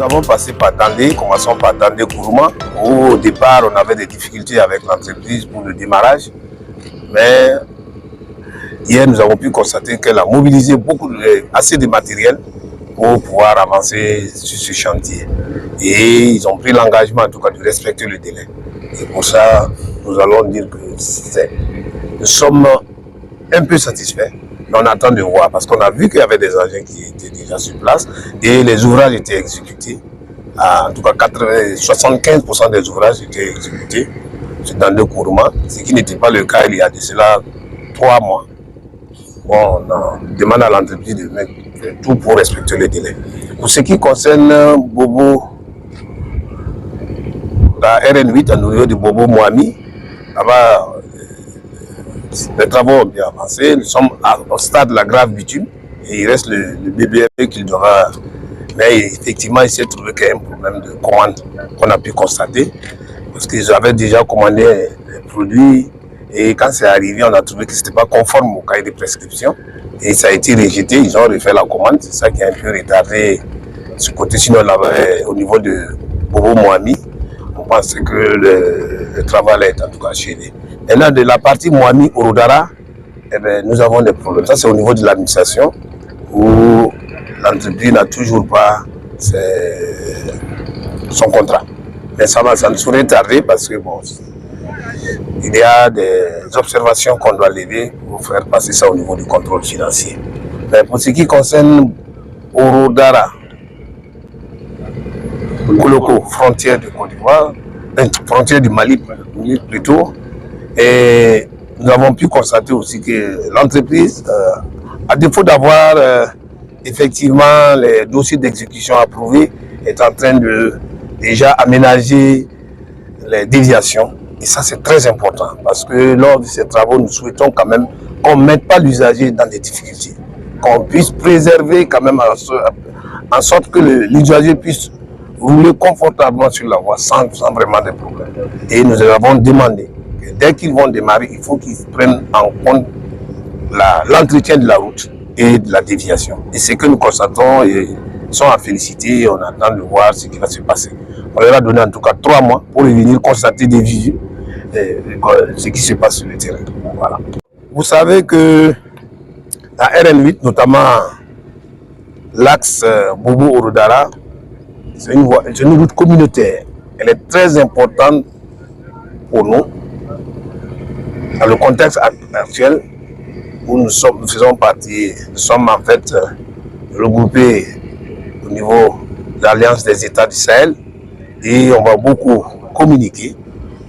Nous avons passé par Tandé, commençons par Tandé Kourouma, où au départ on avait des difficultés avec l'entreprise pour le démarrage. Mais hier nous avons pu constater qu'elle a mobilisé assez de matériel pour pouvoir avancer sur ce chantier. Et ils ont pris l'engagement en tout cas de respecter le délai. Et pour ça, nous allons dire que nous sommes un peu satisfaits. Mais on attend de voir parce qu'on a vu qu'il y avait des engins qui étaient déjà sur place et les ouvrages étaient exécutés. En tout cas, 75% des ouvrages étaient exécutés dans le Kourouma, ce qui n'était pas le cas il y a de cela 3 mois. Bon, on demande à l'entreprise de mettre tout pour respecter les délais. Pour ce qui concerne Bobo, la RN8 au niveau de Bobo Moami, là-bas, les travaux ont bien avancé. Nous sommes au stade de la grave bitume et il reste le BBFP qu'il devra. Mais effectivement, il s'est trouvé qu'il y a un problème de commande qu'on a pu constater parce qu'ils avaient déjà commandé les produits et quand c'est arrivé, on a trouvé que ce n'était pas conforme au cahier de prescription et ça a été rejeté. Ils ont refait la commande. C'est ça qui a un peu retardé ce côté. Sinon, au niveau de Bobo Moami, on pense que le travail est en tout cas achevé. Maintenant, de la partie Moami Orodara, nous avons des problèmes. Ça, c'est au niveau de l'administration où l'entreprise n'a toujours pas son contrat. Mais ça ne saurait tarder parce que bon, il y a des observations qu'on doit lever pour faire passer ça au niveau du contrôle financier. Mais pour ce qui concerne Orodara, Koloko, frontière de Côte d'Ivoire, frontière du Mali plutôt, et nous avons pu constater aussi que l'entreprise, à défaut d'avoir effectivement les dossiers d'exécution approuvés, est en train de déjà aménager les déviations. Et ça, c'est très important parce que lors de ces travaux, nous souhaitons quand même qu'on ne mette pas l'usager dans des difficultés, qu'on puisse préserver quand même en sorte que l'usager puisse rouler confortablement sur la voie sans vraiment de problème. Et nous avons demandé que dès qu'ils vont démarrer, il faut qu'ils prennent en compte l'entretien de la route et de la déviation. Et ce que nous constatons, ils sont à féliciter, on attend de voir ce qui va se passer. On leur a donné en tout cas 3 mois pour venir constater des visu ce qui se passe sur le terrain. Voilà. Vous savez que la RN8, notamment l'axe Bobo-Orodara, c'est une route communautaire. Elle est très importante pour nous. Dans le contexte actuel où nous faisons partie, nous sommes en fait regroupés au niveau de l'Alliance des États du Sahel et on va beaucoup communiquer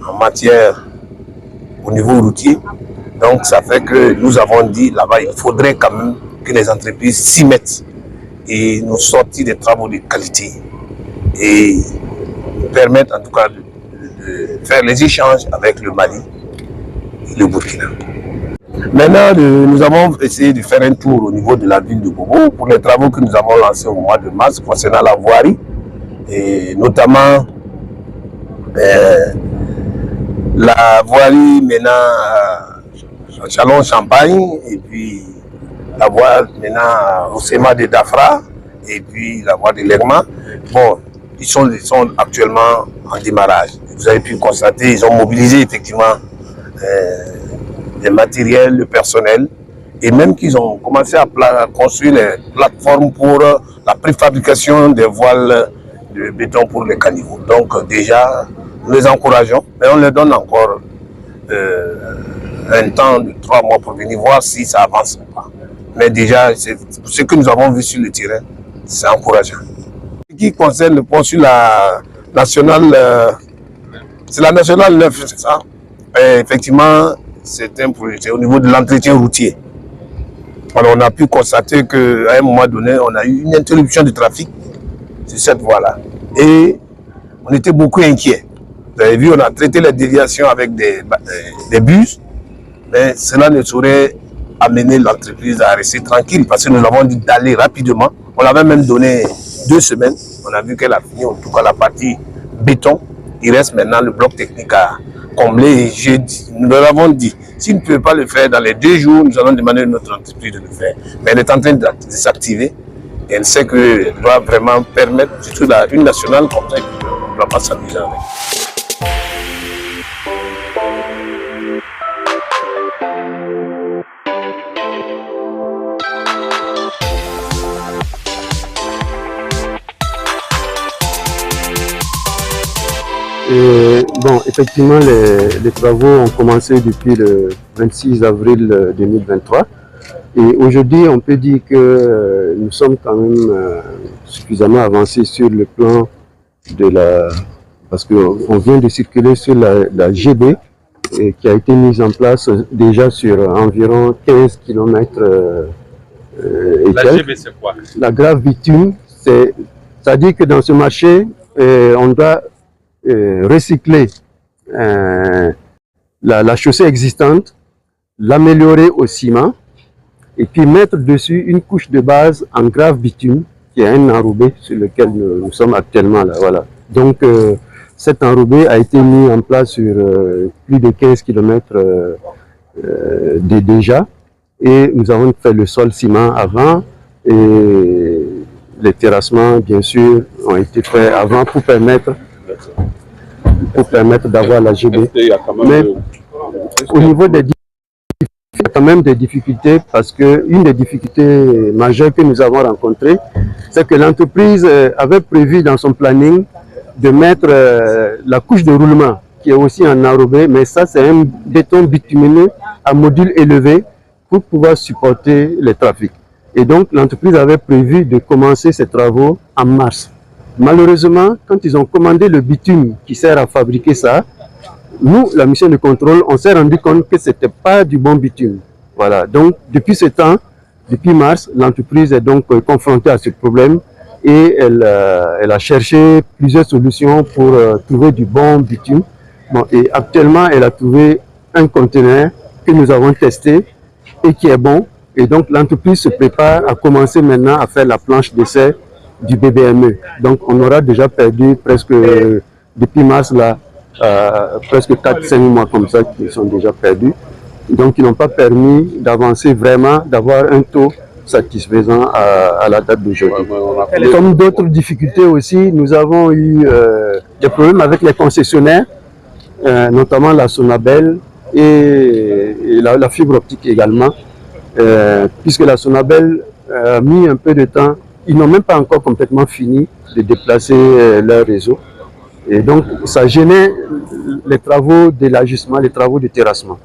en matière au niveau routier. Donc ça fait que nous avons dit là-bas, il faudrait quand même que les entreprises s'y mettent et nous sortir des travaux de qualité et nous permettre en tout cas de faire les échanges avec le Mali et le Burkina. Maintenant, nous avons essayé de faire un tour au niveau de la ville de Bobo pour les travaux que nous avons lancés au mois de mars concernant la voirie et notamment la voirie maintenant Chalon-Champagne et puis la voie maintenant au SEMA de Dafra et puis la voie de Lerma. Bon, ils sont actuellement en démarrage. Vous avez pu constater, ils ont mobilisé effectivement les matériels, le personnel, et même qu'ils ont commencé à construire les plateformes pour la préfabrication des voiles de béton pour les caniveaux. Donc déjà, nous les encourageons, mais on leur donne encore un temps de 3 mois pour venir voir si ça avance ou pas. Mais déjà, ce que nous avons vu sur le terrain, c'est encourageant. Ce qui concerne le pont sur la nationale, c'est la nationale 9, c'est ça? Et effectivement, c'est un projet au niveau de l'entretien routier. Alors on a pu constater qu'à un moment donné, on a eu une interruption du trafic sur cette voie-là. Et on était beaucoup inquiets. Vous avez vu, on a traité les déviations avec des bus, mais cela ne saurait amener l'entreprise à rester tranquille parce que nous avons dit d'aller rapidement. On l'avait même donné 2 semaines. On a vu qu'elle a fini, en tout cas la partie béton. Il reste maintenant le bloc technique à combler. Et nous leur avons dit, s'ils ne peuvent pas le faire dans les 2 jours, nous allons demander à notre entreprise de le faire. Mais elle est en train de s'activer elle sait qu'elle doit vraiment permettre, surtout une nationale comme ça, elle ne doit pas s'amuser avec. Bon, effectivement, les travaux ont commencé depuis le 26 avril 2023. Et aujourd'hui, on peut dire que nous sommes quand même suffisamment avancés sur le plan de la... Parce qu'on vient de circuler sur la GB qui a été mise en place déjà sur environ 15 km. La GB, c'est quoi? La grave bitume, c'est-à-dire que dans ce marché, on doit recycler la chaussée existante, l'améliorer au ciment et puis mettre dessus une couche de base en grave bitume qui est un enrobé sur lequel nous sommes actuellement là. Voilà. Donc cet enrobé a été mis en place sur plus de 15 km déjà et nous avons fait le sol ciment avant et les terrassements bien sûr ont été faits avant pour permettre d'avoir la GB. Mais au niveau des difficultés, il y a quand même des difficultés parce qu'une des difficultés majeures que nous avons rencontrées, c'est que l'entreprise avait prévu dans son planning de mettre la couche de roulement qui est aussi en enrobé, mais ça c'est un béton bitumineux à module élevé pour pouvoir supporter les trafics. Et donc l'entreprise avait prévu de commencer ses travaux en mars. Malheureusement, quand ils ont commandé le bitume qui sert à fabriquer ça, nous, la mission de contrôle, on s'est rendu compte que ce n'était pas du bon bitume. Voilà. Donc, depuis ce temps, depuis mars, l'entreprise est donc confrontée à ce problème et elle a cherché plusieurs solutions pour trouver du bon bitume. Bon, et actuellement, elle a trouvé un conteneur que nous avons testé et qui est bon. Et donc, l'entreprise se prépare à commencer maintenant à faire la planche d'essai du BBME. Donc on aura déjà perdu presque, depuis mars là, presque 4-5 mois comme ça qui sont déjà perdus. Donc ils n'ont pas permis d'avancer vraiment, d'avoir un taux satisfaisant à la date d'aujourd'hui. Comme d'autres difficultés aussi, nous avons eu des problèmes avec les concessionnaires, notamment la Sonabel et la fibre optique également, puisque la Sonabel a mis un peu de temps. Ils n'ont même pas encore complètement fini de déplacer leur réseau. Et donc, ça gênait les travaux d'élargissement, les travaux de terrassement.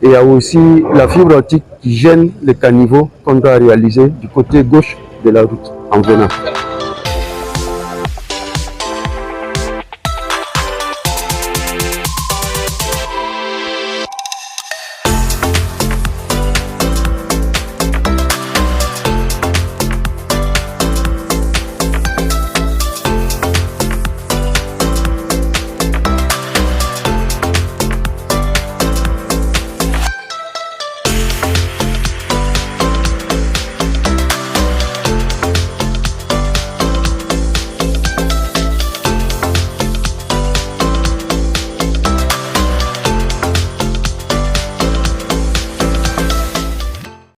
Et il y a aussi la fibre optique qui gêne les caniveaux qu'on doit réaliser du côté gauche de la route en venant.